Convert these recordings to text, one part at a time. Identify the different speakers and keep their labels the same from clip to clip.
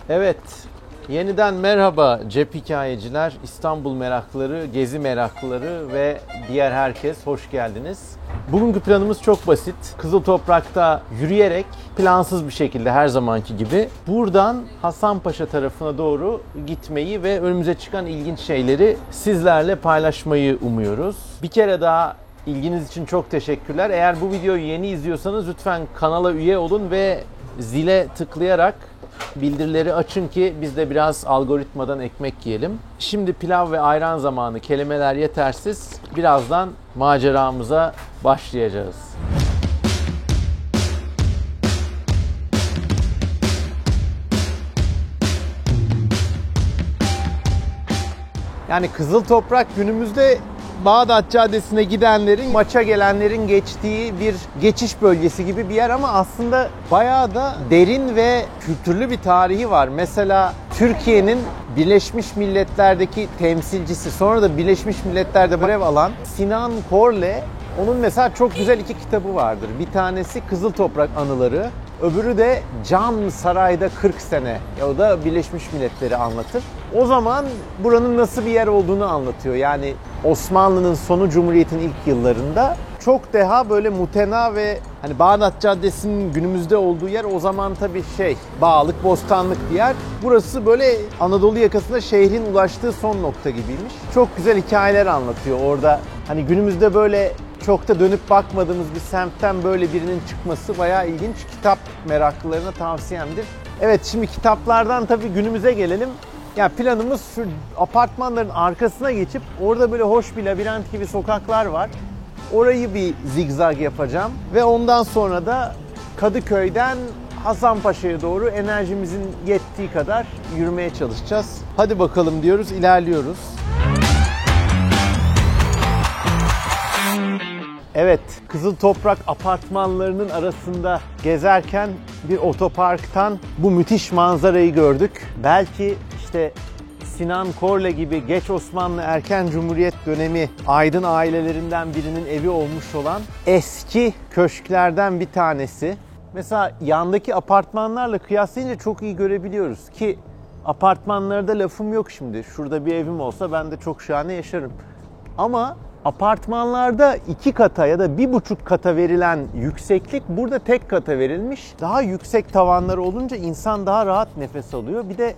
Speaker 1: Evet, yeniden merhaba cep hikayeciler, İstanbul meraklıları, gezi meraklıları ve diğer herkes hoş geldiniz. Bugünkü planımız çok basit. Kızıl Toprak'ta yürüyerek plansız bir şekilde her zamanki gibi buradan Hasanpaşa tarafına doğru gitmeyi ve önümüze çıkan ilginç şeyleri sizlerle paylaşmayı umuyoruz. Bir kere daha ilginiz için çok teşekkürler. Eğer bu videoyu yeni izliyorsanız lütfen kanala üye olun ve zile tıklayarak bildirileri açın ki biz de biraz algoritmadan ekmek yiyelim. Şimdi pilav ve ayran zamanı, kelimeler yetersiz. Birazdan maceramıza başlayacağız. Yani Kızıl Toprak günümüzde Bağdat Caddesi'ne gidenlerin, maça gelenlerin geçtiği bir geçiş bölgesi gibi bir yer ama aslında bayağı da derin ve kültürlü bir tarihi var. Mesela Türkiye'nin Birleşmiş Milletler'deki temsilcisi, sonra da Birleşmiş Milletler'de görev alan Sinan Korle, onun mesela çok güzel iki kitabı vardır. Bir tanesi Kızıl Toprak Anıları, öbürü de Can Saray'da 40 sene. O da Birleşmiş Milletler'i anlatır. O zaman buranın nasıl bir yer olduğunu anlatıyor. Yani Osmanlı'nın sonu, Cumhuriyet'in ilk yıllarında çok daha böyle mutena ve hani Bağdat Caddesi'nin günümüzde olduğu yer o zaman tabii bağlık, bostanlık bir yer. Burası böyle Anadolu yakasında şehrin ulaştığı son nokta gibiymiş. Çok güzel hikayeler anlatıyor orada. Hani günümüzde böyle çok da dönüp bakmadığımız bir semtten böyle birinin çıkması bayağı ilginç. Kitap meraklılarına tavsiyemdir. Evet, şimdi kitaplardan tabii günümüze gelelim. Yani planımız şu apartmanların arkasına geçip orada böyle hoş bir labirent gibi sokaklar var. Orayı bir zigzag yapacağım ve ondan sonra da Kadıköy'den Hasanpaşa'ya doğru enerjimizin yettiği kadar yürümeye çalışacağız. Hadi bakalım diyoruz, ilerliyoruz. Evet, Kızıl Toprak apartmanlarının arasında gezerken bir otoparktan bu müthiş manzarayı gördük. Belki işte Sinan Korle gibi geç Osmanlı erken Cumhuriyet dönemi aydın ailelerinden birinin evi olmuş olan eski köşklerden bir tanesi. Mesela yandaki apartmanlarla kıyaslayınca çok iyi görebiliyoruz ki apartmanlarda lafım yok şimdi. Şurada bir evim olsa ben de çok şahane yaşarım. Ama apartmanlarda 2 kata ya da 1,5 kata verilen yükseklik burada tek kata verilmiş. Daha yüksek tavanları olunca insan daha rahat nefes alıyor. Bir de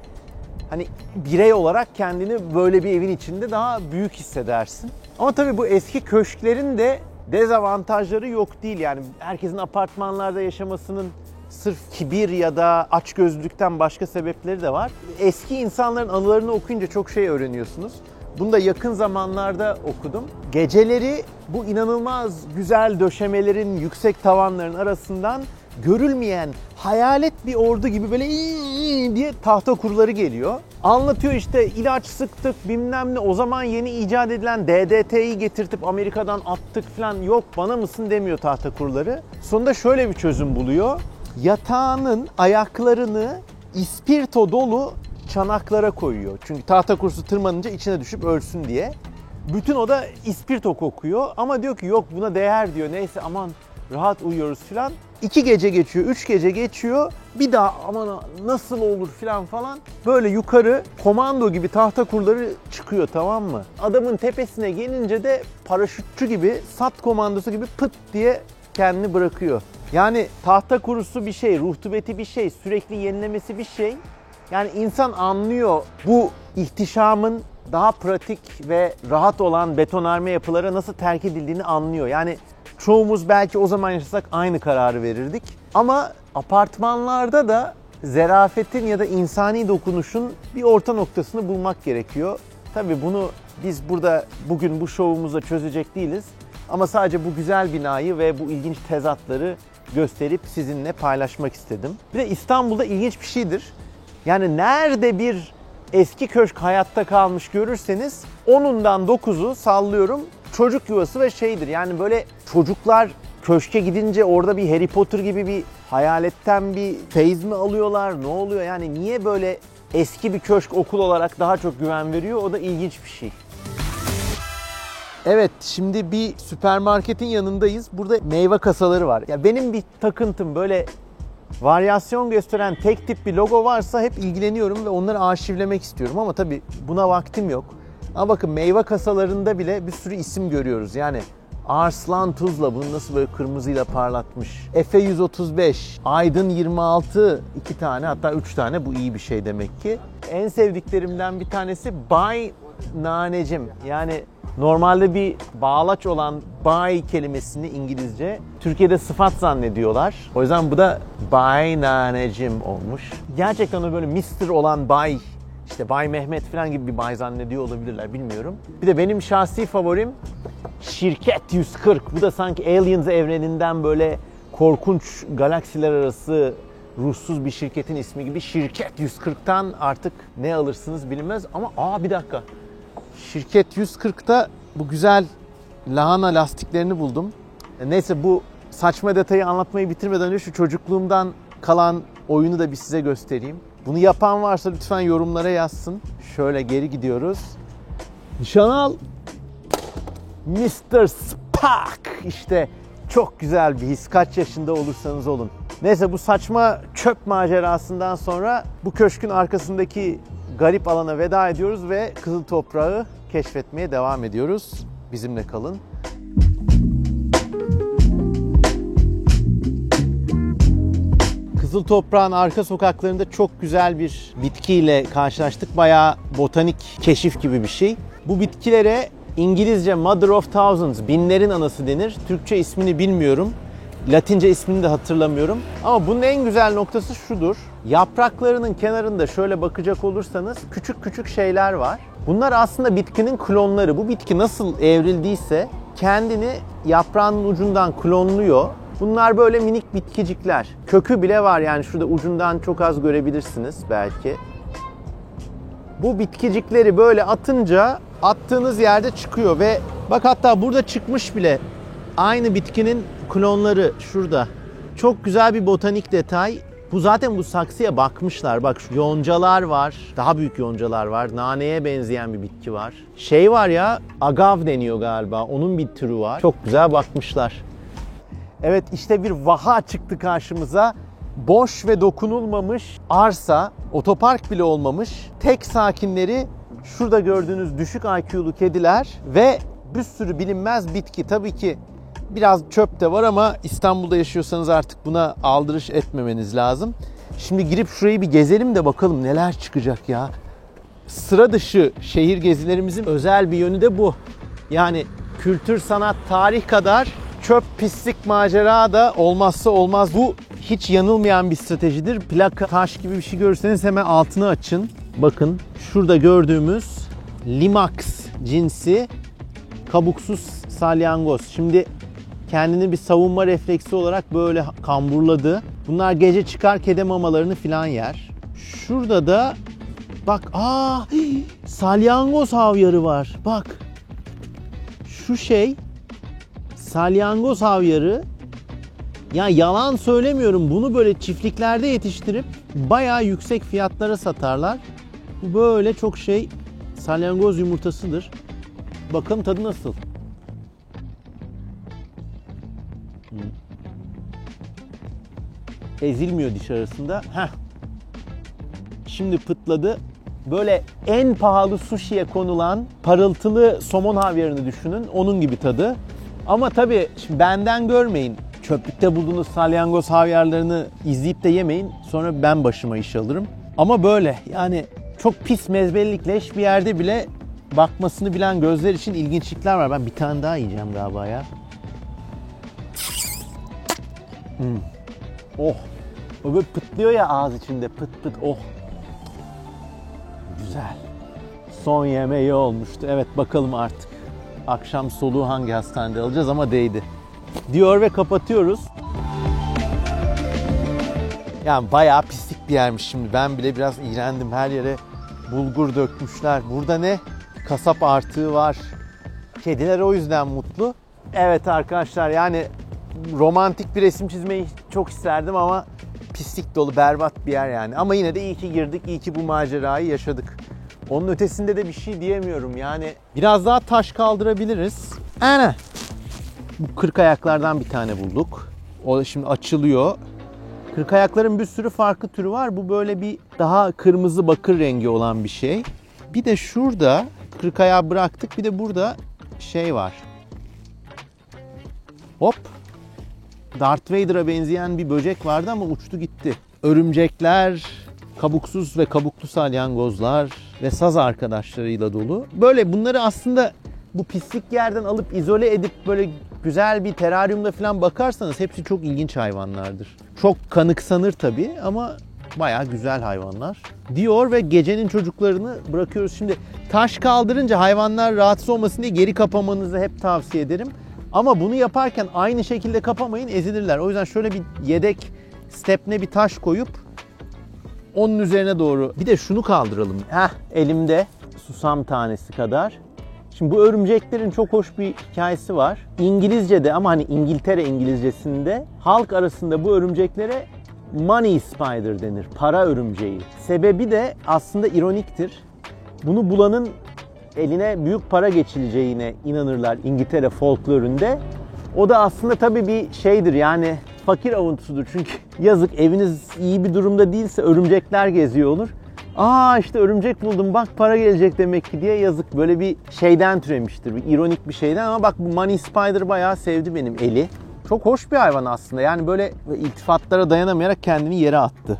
Speaker 1: hani birey olarak kendini böyle bir evin içinde daha büyük hissedersin. Ama tabii bu eski köşklerin de dezavantajları yok değil. Yani herkesin apartmanlarda yaşamasının sırf kibir ya da açgözlülükten başka sebepleri de var. Eski insanların anılarını okuyunca çok şey öğreniyorsunuz. Bunu da yakın zamanlarda okudum. Geceleri bu inanılmaz güzel döşemelerin, yüksek tavanların arasından görülmeyen hayalet bir ordu gibi böyle diye tahta kuruları geliyor. Anlatıyor işte ilaç sıktık bilmem ne, o zaman yeni icat edilen DDT'yi getirtip Amerika'dan attık falan, yok bana mısın demiyor tahta kuruları. Sonunda şöyle bir çözüm buluyor. Yatağının ayaklarını ispirto dolu çanaklara koyuyor. Çünkü tahta kurusu tırmanınca içine düşüp ölsün diye. Bütün oda ispirto kokuyor ama diyor ki yok buna değer diyor. Neyse aman rahat uyuyoruz filan. 2 gece geçiyor, 3 gece geçiyor. Bir daha aman nasıl olur filan falan. Böyle yukarı komando gibi tahta kuruları çıkıyor, tamam mı? Adamın tepesine gelince de paraşütçü gibi, SAT komandosu gibi pıt diye kendini bırakıyor. Yani tahta kurusu bir şey, ruhtubeti bir şey, sürekli yenilemesi bir şey. Yani insan anlıyor bu ihtişamın daha pratik ve rahat olan betonarme yapılara nasıl terk edildiğini anlıyor. Yani çoğumuz belki o zaman yaşasak aynı kararı verirdik. Ama apartmanlarda da zerafetin ya da insani dokunuşun bir orta noktasını bulmak gerekiyor. Tabii bunu biz burada bugün bu şovumuzda çözecek değiliz. Ama sadece bu güzel binayı ve bu ilginç tezatları gösterip sizinle paylaşmak istedim. Bir de İstanbul'da ilginç bir şeydir. Yani nerede bir eski köşk hayatta kalmış görürseniz 10'undan 9'u sallıyorum çocuk yuvası ve şeydir. Yani böyle çocuklar köşke gidince orada bir Harry Potter gibi bir hayaletten bir feyz mi alıyorlar? Ne oluyor? Yani niye böyle eski bir köşk okul olarak daha çok güven veriyor? O da ilginç bir şey. Evet, şimdi bir süpermarketin yanındayız. Burada meyve kasaları var. Ya benim bir takıntım böyle Varyasyon gösteren tek tip bir logo varsa hep ilgileniyorum ve onları arşivlemek istiyorum ama tabii buna vaktim yok. Ama bakın meyve kasalarında bile bir sürü isim görüyoruz. Yani Arslan Tuzla bunu nasıl böyle kırmızıyla parlatmış. Efe 135, Aydın 26, 2 tane hatta 3 tane, bu iyi bir şey demek ki. En sevdiklerimden bir tanesi Bay Nanecim. Yani normalde bir bağlaç olan bay kelimesini İngilizce Türkiye'de sıfat zannediyorlar. O yüzden bu da Bay Nanecim olmuş. Gerçekten o böyle Mr. olan bay, işte Bay Mehmet falan gibi bir bay zannediyor olabilirler, bilmiyorum. Bir de benim şahsi favorim Şirket 140. Bu da sanki Aliens evreninden böyle korkunç galaksiler arası ruhsuz bir şirketin ismi gibi. Şirket 140'tan artık ne alırsınız bilinmez ama bir dakika. Şirket 140'ta bu güzel lahana lastiklerini buldum. Neyse, bu saçma detayı anlatmayı bitirmeden önce şu çocukluğumdan kalan oyunu da bir size göstereyim. Bunu yapan varsa lütfen yorumlara yazsın. Şöyle geri gidiyoruz. Nişan al. Mr. Spock. İşte çok güzel bir his. Kaç yaşında olursanız olun. Neyse, bu saçma çöp macerasından sonra bu köşkün arkasındaki garip alana veda ediyoruz ve Kızıl Toprağı keşfetmeye devam ediyoruz. Bizimle kalın. Kızıl Toprağın arka sokaklarında çok güzel bir bitkiyle karşılaştık. Bayağı botanik keşif gibi bir şey. Bu bitkilere İngilizce Mother of Thousands, binlerin anası denir. Türkçe ismini bilmiyorum. Latince ismini de hatırlamıyorum. Ama bunun en güzel noktası şudur. Yapraklarının kenarında şöyle bakacak olursanız küçük küçük şeyler var. Bunlar aslında bitkinin klonları. Bu bitki nasıl evrildiyse kendini yaprağının ucundan klonluyor. Bunlar böyle minik bitkicikler. Kökü bile var, yani şurada ucundan çok az görebilirsiniz belki. Bu bitkicikleri böyle atınca attığınız yerde çıkıyor ve bak hatta burada çıkmış bile. Aynı bitkinin klonları şurada. Çok güzel bir botanik detay. Bu zaten bu saksıya bakmışlar. Bak şu yoncalar var. Daha büyük yoncalar var. Naneye benzeyen bir bitki var. Şey var ya, agav deniyor galiba. Onun bir türü var. Çok güzel bakmışlar. Evet, işte bir vaha çıktı karşımıza. Boş ve dokunulmamış arsa, otopark bile olmamış. Tek sakinleri şurada gördüğünüz düşük IQ'lu kediler ve bir sürü bilinmez bitki. Tabii ki biraz çöp de var ama İstanbul'da yaşıyorsanız artık buna aldırış etmemeniz lazım. Şimdi girip şurayı bir gezelim de bakalım neler çıkacak ya. Sıra dışı şehir gezilerimizin özel bir yönü de bu. Yani kültür, sanat, tarih kadar çöp, pislik, macera da olmazsa olmaz. Bu hiç yanılmayan bir stratejidir. Plaka, taş gibi bir şey görürseniz hemen altını açın. Bakın şurada gördüğümüz Limax cinsi kabuksuz salyangoz. Şimdi kendini bir savunma refleksi olarak böyle kamburladı. Bunlar gece çıkar kedi mamalarını filan yer. Şurada da bak salyangoz havyarı var. Bak şu şey salyangoz havyarı. Ya yalan söylemiyorum, bunu böyle çiftliklerde yetiştirip bayağı yüksek fiyatlara satarlar. Bu böyle çok şey salyangoz yumurtasıdır. Bakalım tadı nasıl? Ezilmiyor diş arasında. Şimdi pıtladı. Böyle en pahalı sushi'ye konulan parıltılı somon havyarını düşünün. Onun gibi tadı. Ama tabii şimdi benden görmeyin. Çöplükte bulduğunuz salyangoz havyarlarını izleyip de yemeyin. Sonra ben başıma iş alırım. Ama böyle yani çok pis mezbellik leş bir yerde bile bakmasını bilen gözler için ilginçlikler var. Ben bir tane daha yiyeceğim galiba ya. Oh. O böyle pıtlıyor ya ağız içinde, pıt pıt, oh. Güzel. Son yemeği olmuştu. Evet, bakalım artık akşam soluğu hangi hastanede alacağız ama değdi. Diyor ve kapatıyoruz. Yani bayağı pislik bir yermiş şimdi. Ben bile biraz iğrendim. Her yere bulgur dökmüşler. Burada ne? Kasap artığı var. Kediler o yüzden mutlu. Evet arkadaşlar, yani romantik bir resim çizmeyi çok isterdim ama pislik dolu, berbat bir yer yani. Ama yine de iyi ki girdik, iyi ki bu macerayı yaşadık. Onun ötesinde de bir şey diyemiyorum yani. Biraz daha taş kaldırabiliriz. Bu 40 ayaklardan bir tane bulduk. O şimdi açılıyor. Kırkayakların bir sürü farklı türü var. Bu böyle bir daha kırmızı bakır rengi olan bir şey. Bir de şurada kırkayağı bıraktık. Bir de burada şey var. Hop. Darth Vader'a benzeyen bir böcek vardı ama uçtu gitti. Örümcekler, kabuksuz ve kabuklu salyangozlar ve saz arkadaşlarıyla dolu. Böyle bunları aslında bu pislik yerden alıp izole edip böyle güzel bir teraryumda falan bakarsanız hepsi çok ilginç hayvanlardır. Çok kanıksanır tabii ama bayağı güzel hayvanlar. Diyor ve gecenin çocuklarını bırakıyoruz. Şimdi taş kaldırınca hayvanlar rahatsız olmasın diye geri kapamanızı hep tavsiye ederim. Ama bunu yaparken aynı şekilde kapamayın, ezilirler. O yüzden şöyle bir yedek stepne bir taş koyup onun üzerine doğru bir de şunu kaldıralım. Elimde susam tanesi kadar. Şimdi bu örümceklerin çok hoş bir hikayesi var. İngilizce'de ama hani İngiltere İngilizcesinde halk arasında bu örümceklere money spider denir. Para örümceği. Sebebi de aslında ironiktir. Bunu bulanın eline büyük para geçileceğine inanırlar İngiltere folkloründe. O da aslında tabii bir şeydir yani fakir avuntusudur. Çünkü yazık eviniz iyi bir durumda değilse örümcekler geziyor olur. İşte örümcek buldum bak para gelecek demek ki diye yazık. Böyle bir şeyden türemiştir. Bir ironik bir şeyden ama bak bu money spider bayağı sevdi benim eli. Çok hoş bir hayvan aslında. Yani böyle iltifatlara dayanamayarak kendini yere attı.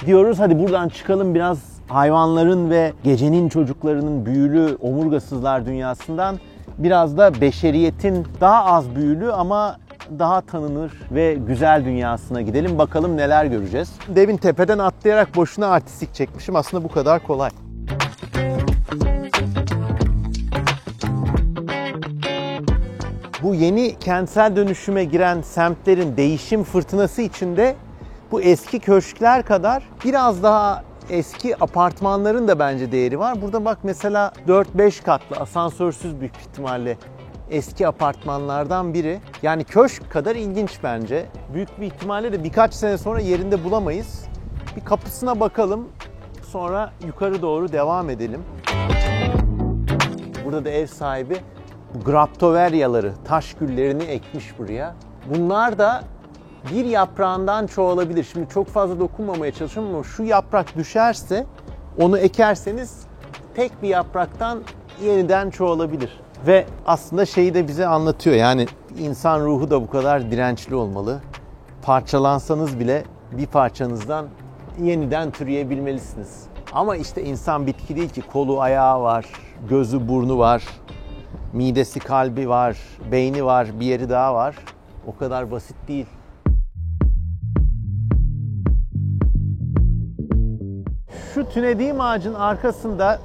Speaker 1: Diyoruz hadi buradan çıkalım biraz hayvanların ve gecenin çocuklarının büyülü omurgasızlar dünyasından biraz da beşeriyetin daha az büyülü ama daha tanınır ve güzel dünyasına gidelim. Bakalım neler göreceğiz. Demin tepeden atlayarak boşuna artistik çekmişim. Aslında bu kadar kolay. Bu yeni kentsel dönüşüme giren semtlerin değişim fırtınası içinde bu eski köşkler kadar biraz daha eski apartmanların da bence değeri var. Burada bak mesela 4-5 katlı asansörsüz büyük ihtimalle eski apartmanlardan biri. Yani köşk kadar ilginç bence. Büyük bir ihtimalle de birkaç sene sonra yerinde bulamayız. Bir kapısına bakalım. Sonra yukarı doğru devam edelim. Burada da ev sahibi graptoveryaları, taş güllerini ekmiş buraya. Bunlar da bir yaprağından çoğalabilir. Şimdi çok fazla dokunmamaya çalışıyorum ama şu yaprak düşerse onu ekerseniz tek bir yapraktan yeniden çoğalabilir. Ve aslında şeyi de bize anlatıyor. Yani insan ruhu da bu kadar dirençli olmalı. Parçalansanız bile bir parçanızdan yeniden türeyebilmelisiniz. Ama işte insan bitki değil ki. Kolu, ayağı var, gözü, burnu var, midesi, kalbi var, beyni var, bir yeri daha var. O kadar basit değil. Şu tünediğim ağacın arkasında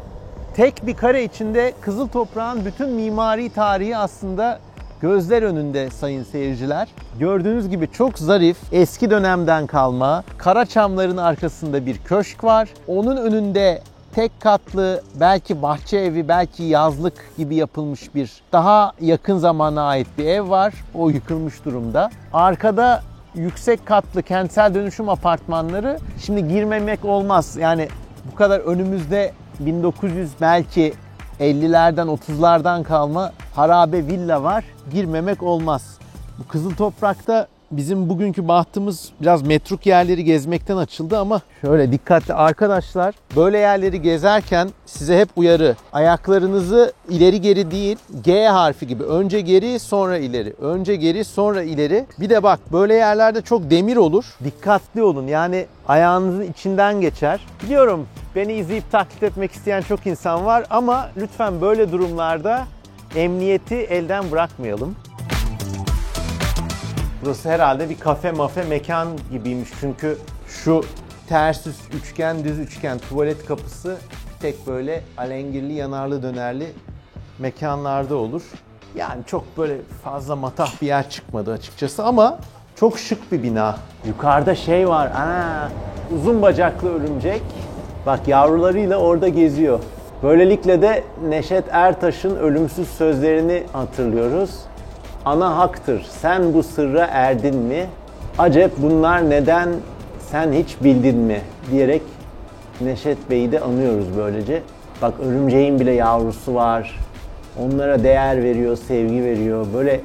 Speaker 1: tek bir kare içinde Kızıl Toprağın bütün mimari tarihi aslında gözler önünde sayın seyirciler. Gördüğünüz gibi çok zarif, eski dönemden kalma, Karaçamların arkasında bir köşk var. Onun önünde tek katlı belki bahçe evi, belki yazlık gibi yapılmış bir daha yakın zamana ait bir ev var. O yıkılmış durumda. Arkada yüksek katlı kentsel dönüşüm apartmanları. Şimdi girmemek olmaz. Yani bu kadar önümüzde 1900 belki 50'lerden 30'lardan kalma harabe villa var. Girmemek olmaz. Bu Kızıl Toprak'ta bizim bugünkü bahtımız biraz metruk yerleri gezmekten açıldı ama şöyle dikkatli arkadaşlar, böyle yerleri gezerken size hep uyarı. Ayaklarınızı ileri geri değil, G harfi gibi önce geri sonra ileri, önce geri sonra ileri. Bir de bak böyle yerlerde çok demir olur. Dikkatli olun yani ayağınızın içinden geçer. Biliyorum beni izleyip taklit etmek isteyen çok insan var ama lütfen böyle durumlarda emniyeti elden bırakmayalım. Burası herhalde bir kafe mekan gibiymiş çünkü şu ters üst üçgen, düz üçgen tuvalet kapısı tek böyle alengirli, yanarlı, dönerli mekanlarda olur. Yani çok böyle fazla matah bir yer çıkmadı açıkçası ama çok şık bir bina. Yukarıda şey var, uzun bacaklı örümcek. Bak yavrularıyla orada geziyor. Böylelikle de Neşet Ertaş'ın ölümsüz sözlerini hatırlıyoruz. Ana haktır, sen bu sırra erdin mi? Acep bunlar neden, sen hiç bildin mi? Diyerek Neşet Bey'i de anıyoruz böylece. Bak örümceğin bile yavrusu var. Onlara değer veriyor, sevgi veriyor. Böyle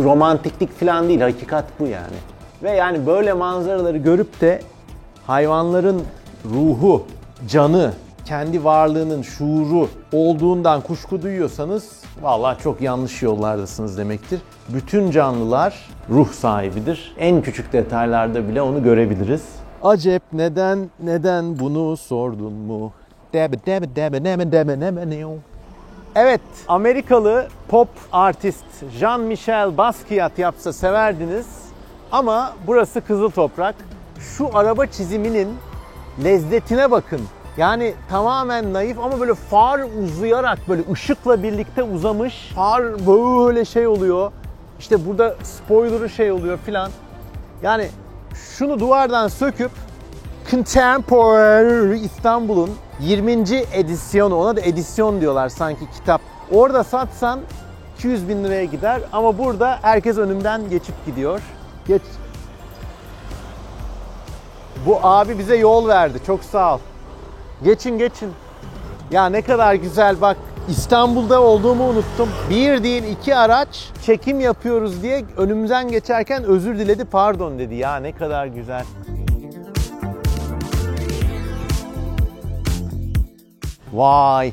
Speaker 1: romantiklik falan değil, hakikat bu yani. Ve yani böyle manzaraları görüp de hayvanların ruhu, canı, kendi varlığının şuuru olduğundan kuşku duyuyorsanız vallahi çok yanlış yollardasınız demektir. Bütün canlılar ruh sahibidir. En küçük detaylarda bile onu görebiliriz. Acep neden bunu sordun mu? Evet, Amerikalı pop artist Jean-Michel Basquiat yapsa severdiniz. Ama burası Kızıl Toprak. Şu araba çiziminin lezzetine bakın. Yani tamamen naif ama böyle far uzayarak böyle ışıkla birlikte uzamış. Far böyle şey oluyor. İşte burada spoiler'ı şey oluyor filan. Yani şunu duvardan söküp Contemporary İstanbul'un 20. edisyonu, ona da edisyon diyorlar sanki kitap. Orada satsan 200 bin liraya gider ama burada herkes önümden geçip gidiyor. Geç. Bu abi bize yol verdi. Çok sağ ol. Geçin. Ya ne kadar güzel bak. İstanbul'da olduğumu unuttum. Bir değil iki araç çekim yapıyoruz diye önümüzden geçerken özür diledi, pardon dedi. Ya ne kadar güzel. Vay.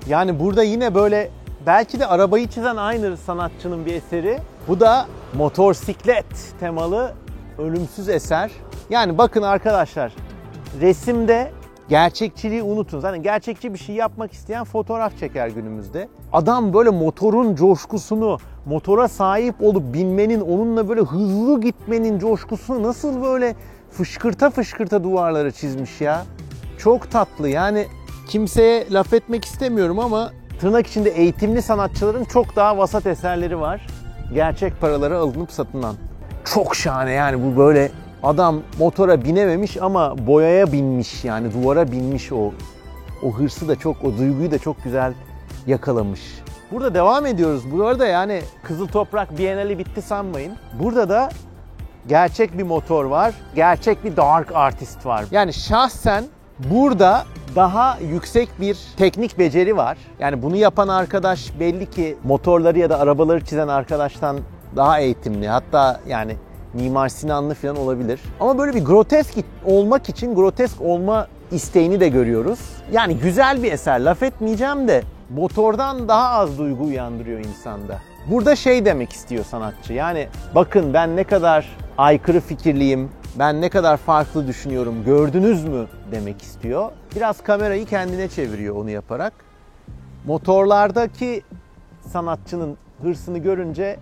Speaker 1: Yani burada yine böyle belki de arabayı çizen aynı sanatçının bir eseri. Bu da motosiklet temalı ölümsüz eser. Yani bakın arkadaşlar, resimde gerçekçiliği unutun. Zaten gerçekçi bir şey yapmak isteyen fotoğraf çeker günümüzde. Adam böyle motorun coşkusunu, motora sahip olup binmenin, onunla böyle hızlı gitmenin coşkusunu nasıl böyle fışkırta duvarlara çizmiş ya. Çok tatlı yani. Kimseye laf etmek istemiyorum ama tırnak içinde eğitimli sanatçıların çok daha vasat eserleri var. Gerçek paralara alınıp satılan. Çok şahane yani, bu böyle adam motora binememiş ama boyaya binmiş, yani duvara binmiş, o hırsı da çok, o duyguyu da çok güzel yakalamış. Burada devam ediyoruz. Bu arada yani Kızıl Toprak Bienali bitti sanmayın. Burada da gerçek bir motor var. Gerçek bir dark artist var. Yani şahsen burada daha yüksek bir teknik beceri var. Yani bunu yapan arkadaş belli ki motorları ya da arabaları çizen arkadaştan daha eğitimli. Hatta yani Mimar Sinanlı falan olabilir. Ama böyle bir grotesk olmak için grotesk olma isteğini de görüyoruz. Yani güzel bir eser, laf etmeyeceğim de motordan daha az duygu uyandırıyor insanda. Burada şey demek istiyor sanatçı. Yani bakın ben ne kadar aykırı fikirliyim, ben ne kadar farklı düşünüyorum, gördünüz mü demek istiyor. Biraz kamerayı kendine çeviriyor onu yaparak. Motorlardaki sanatçının hırsını görünce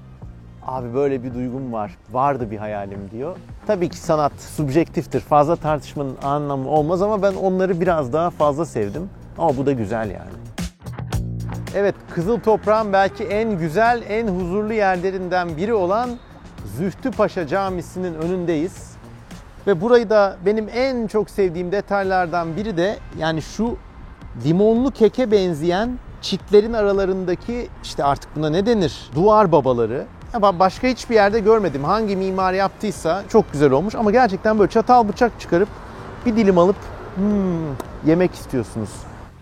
Speaker 1: abi böyle bir duygum var, vardı bir hayalim diyor. Tabii ki sanat subjektiftir, fazla tartışmanın anlamı olmaz ama ben onları biraz daha fazla sevdim. Ama bu da güzel yani. Evet, Kızıl Toprağın belki en güzel, en huzurlu yerlerinden biri olan Zühtü Paşa Camisi'nin önündeyiz. Ve burayı da benim en çok sevdiğim detaylardan biri de yani şu limonlu keke benzeyen çitlerin aralarındaki, işte artık buna ne denir, duvar babaları. Başka hiçbir yerde görmedim. Hangi mimar yaptıysa çok güzel olmuş ama gerçekten böyle çatal bıçak çıkarıp bir dilim alıp yemek istiyorsunuz.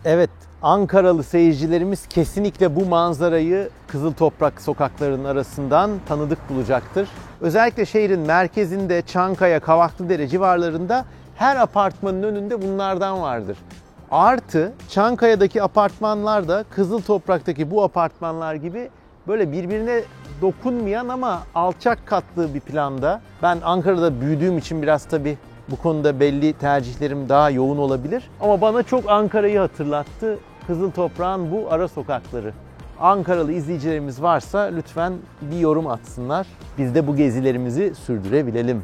Speaker 1: Evet, Ankaralı seyircilerimiz kesinlikle bu manzarayı Kızıl Toprak sokaklarının arasından tanıdık bulacaktır. Özellikle şehrin merkezinde, Çankaya, Kavaklıdere civarlarında her apartmanın önünde bunlardan vardır. Artı Çankaya'daki apartmanlar da Kızıl Toprak'taki bu apartmanlar gibi böyle birbirine dokunmayan ama alçak katlı bir planda. Ben Ankara'da büyüdüğüm için biraz tabii bu konuda belli tercihlerim daha yoğun olabilir. Ama bana çok Ankara'yı hatırlattı Kızıl Toprağın bu ara sokakları. Ankaralı izleyicilerimiz varsa lütfen bir yorum atsınlar. Biz de bu gezilerimizi sürdürebilelim.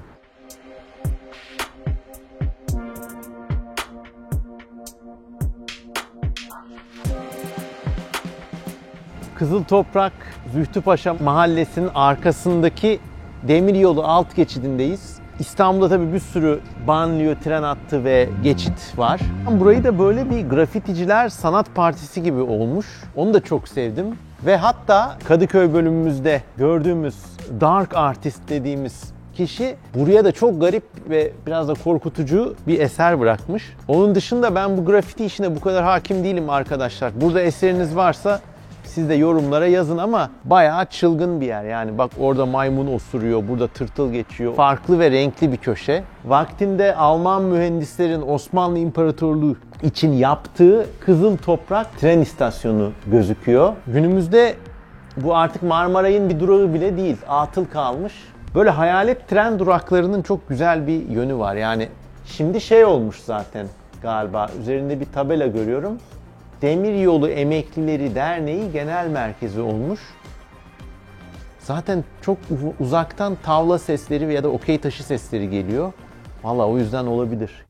Speaker 1: Kızıl Toprak, Zühtü Paşa Mahallesi'nin arkasındaki demiryolu alt geçidindeyiz. İstanbul'da tabii bir sürü banliyö, tren hattı ve geçit var. Burayı da böyle bir grafiticiler sanat partisi gibi olmuş. Onu da çok sevdim. Ve hatta Kadıköy bölümümüzde gördüğümüz dark artist dediğimiz kişi buraya da çok garip ve biraz da korkutucu bir eser bırakmış. Onun dışında ben bu grafiti işine bu kadar hakim değilim arkadaşlar. Burada eseriniz varsa Siz de yorumlara yazın ama bayağı çılgın bir yer. Yani bak orada maymun osuruyor, burada tırtıl geçiyor. Farklı ve renkli bir köşe. Vaktinde Alman mühendislerin Osmanlı İmparatorluğu için yaptığı Kızıl Toprak tren istasyonu gözüküyor. Günümüzde bu artık Marmaray'ın bir durağı bile değil, atıl kalmış. Böyle hayalet tren duraklarının çok güzel bir yönü var. Yani şimdi şey olmuş zaten galiba, üzerinde bir tabela görüyorum. Demiryolu Emeklileri Derneği Genel Merkezi olmuş. Zaten çok uzaktan tavla sesleri ya da okey taşı sesleri geliyor. Vallahi o yüzden olabilir.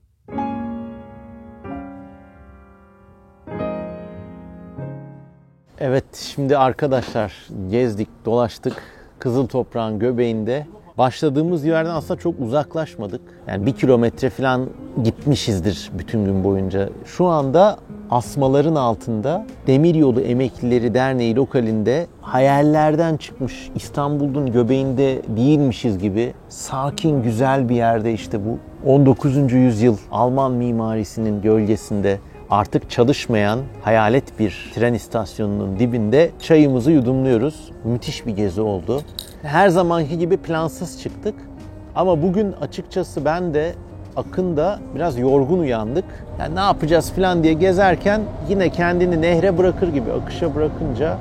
Speaker 1: Evet, şimdi arkadaşlar gezdik, dolaştık. Kızıl Toprağın göbeğinde. Başladığımız yerden aslında çok uzaklaşmadık. Yani 1 kilometre falan gitmişizdir bütün gün boyunca. Şu anda asmaların altında Demiryolu Emeklileri Derneği lokalinde hayallerden çıkmış, İstanbul'un göbeğinde değilmişiz gibi sakin, güzel bir yerde işte bu 19. yüzyıl Alman mimarisinin gölgesinde artık çalışmayan hayalet bir tren istasyonunun dibinde çayımızı yudumluyoruz. Müthiş bir gezi oldu. Her zamanki gibi plansız çıktık. Ama bugün açıkçası ben de Akın da biraz yorgun uyandık. Yani ne yapacağız falan diye gezerken yine kendini nehre bırakır gibi akışa bırakınca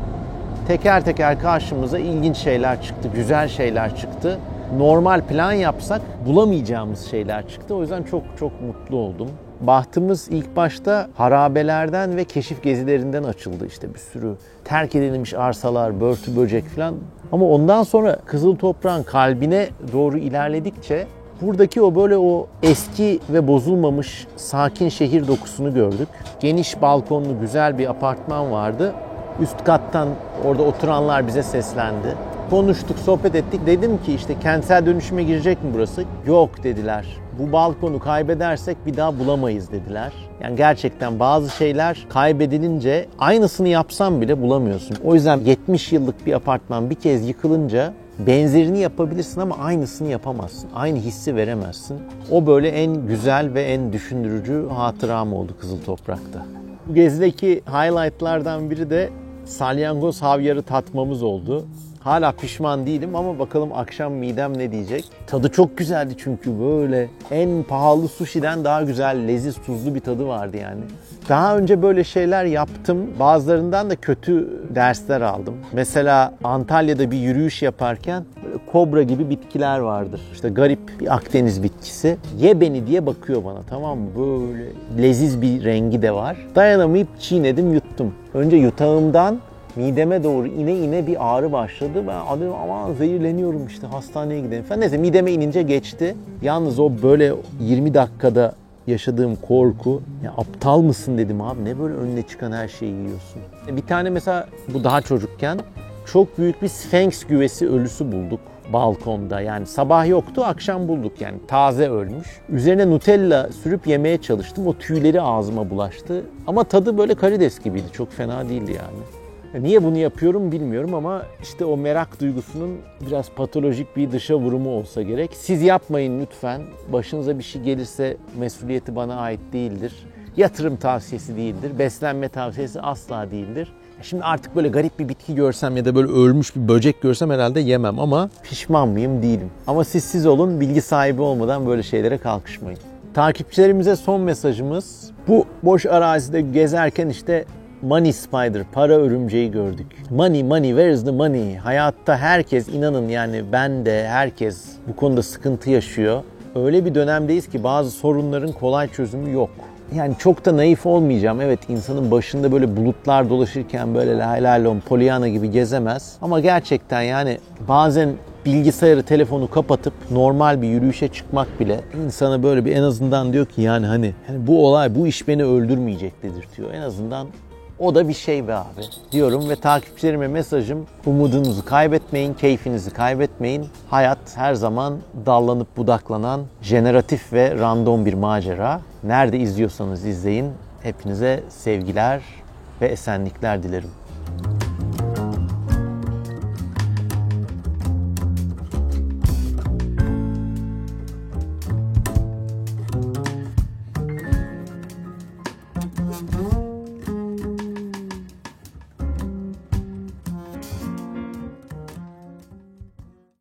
Speaker 1: teker teker karşımıza ilginç şeyler çıktı, güzel şeyler çıktı. Normal plan yapsak bulamayacağımız şeyler çıktı. O yüzden çok çok mutlu oldum. Bahtımız ilk başta harabelerden ve keşif gezilerinden açıldı. İşte bir sürü terk edilmiş arsalar, börtü böcek falan. Ama ondan sonra Kızıl Toprağın kalbine doğru ilerledikçe buradaki o eski ve bozulmamış sakin şehir dokusunu gördük. Geniş balkonlu güzel bir apartman vardı. Üst kattan orada oturanlar bize seslendi. Konuştuk, sohbet ettik. Dedim ki işte kentsel dönüşüme girecek mi burası? Yok dediler. Bu balkonu kaybedersek bir daha bulamayız dediler. Yani gerçekten bazı şeyler kaybedilince aynısını yapsam bile bulamıyorsun. O yüzden 70 yıllık bir apartman bir kez yıkılınca benzerini yapabilirsin ama aynısını yapamazsın. Aynı hissi veremezsin. O böyle en güzel ve en düşündürücü hatıram oldu Kızıl Toprak'ta. Bu gezideki highlightlardan biri de salyangoz havyarı tatmamız oldu. Hala pişman değilim ama bakalım akşam midem ne diyecek. Tadı çok güzeldi çünkü böyle en pahalı sushi'den daha güzel, leziz, tuzlu bir tadı vardı yani. Daha önce böyle şeyler yaptım. Bazılarından da kötü dersler aldım. Mesela Antalya'da bir yürüyüş yaparken böyle kobra gibi bitkiler vardır. İşte garip bir Akdeniz bitkisi. Ye beni diye bakıyor bana, tamam mı? Böyle leziz bir rengi de var. Dayanamayıp çiğnedim, yuttum. Önce yutağımdan mideme doğru ine bir ağrı başladı. Ben dedim aman zehirleniyorum işte, hastaneye gidelim falan. Neyse mideme inince geçti. Yalnız o böyle 20 dakikada yaşadığım korku, ya aptal mısın dedim abi, ne böyle önüne çıkan her şeyi yiyorsun. Bir tane mesela bu daha çocukken çok büyük bir Sphinx güvesi ölüsü bulduk balkonda. Yani sabah yoktu, akşam bulduk, yani taze ölmüş. Üzerine Nutella sürüp yemeye çalıştım. O tüyleri ağzıma bulaştı. Ama tadı böyle karides gibiydi. Çok fena değildi yani. Niye bunu yapıyorum bilmiyorum ama işte o merak duygusunun biraz patolojik bir dışa vurumu olsa gerek. Siz yapmayın lütfen. Başınıza bir şey gelirse mesuliyeti bana ait değildir. Yatırım tavsiyesi değildir. Beslenme tavsiyesi asla değildir. Şimdi artık böyle garip bir bitki görsem ya da böyle ölmüş bir böcek görsem herhalde yemem ama pişman mıyım? Değilim. Ama siz olun, bilgi sahibi olmadan böyle şeylere kalkışmayın. Takipçilerimize son mesajımız: bu boş arazide gezerken işte Money Spider, para örümceği gördük. Money, where is the money? Hayatta herkes, inanın yani ben de, herkes bu konuda sıkıntı yaşıyor. Öyle bir dönemdeyiz ki bazı sorunların kolay çözümü yok. Yani çok da naif olmayacağım. Evet, insanın başında böyle bulutlar dolaşırken böyle la Pollyanna gibi gezemez. Ama gerçekten yani bazen bilgisayarı, telefonu kapatıp normal bir yürüyüşe çıkmak bile insana böyle bir en azından diyor ki yani bu olay, bu iş beni öldürmeyecek dedirtiyor. En azından o da bir şey be abi diyorum ve takipçilerime mesajım: umudunuzu kaybetmeyin, keyfinizi kaybetmeyin. Hayat her zaman dallanıp budaklanan, jeneratif ve random bir macera. Nerede izliyorsanız izleyin. Hepinize sevgiler ve esenlikler dilerim.